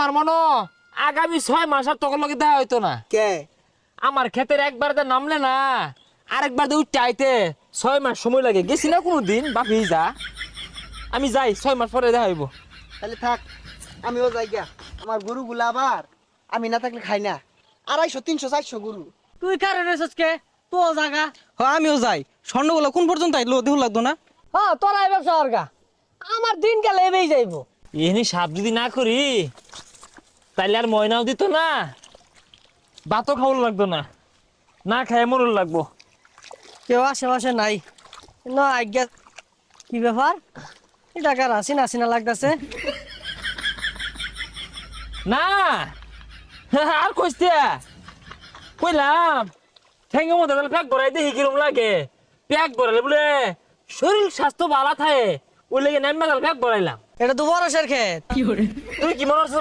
পারবো না আগামী 6 মাস আর তখন লগে দেখা হইতো না কে আমার ক্ষেতের একবার দে নামলে না আরেকবার দে উঠতে আইতে 6 মাস সময় লাগে গেছি না কোনোদিন বাপি যা আমি যাই 6 মাস পরে দেখা হইব তাহলে থাক আমিও যাই গিয়া আমার গরুগুলা আবার আমি না থাকলে খাই না 250 300 400 গরু তুই কারে রেছস কে তো জাগা হ্যাঁ আমিও যাই স্বর্ণগুলো কোন পর্যন্ত আইলো দেহ লাগতো না হ্যাঁ তোরা এবার সরগা আমার দিন গেলে এবেই যাইবো এখানে সাপ যদি না করি তাইলে আর ময়নাও দিত না ভাতও খাওয়ার লাগতো না না খায় মরুর লাগবো কেউ আশেপাশে নাই না আজ্ঞা কি ব্যাপার এটা কার আসিনা আসিনা লাগতেছে না আর কইতে কইলাম ঠেঙ্গে মধ্যে প্যাক ভরাই দিয়ে কিরম লাগে প্যাক ভরালে বলে শরীর স্বাস্থ্য ভালো থাকে ওই লেগে নেমে গেল প্যাক ভরাইলাম এটা তো বরসের ক্ষেত তুই কি মনে হচ্ছে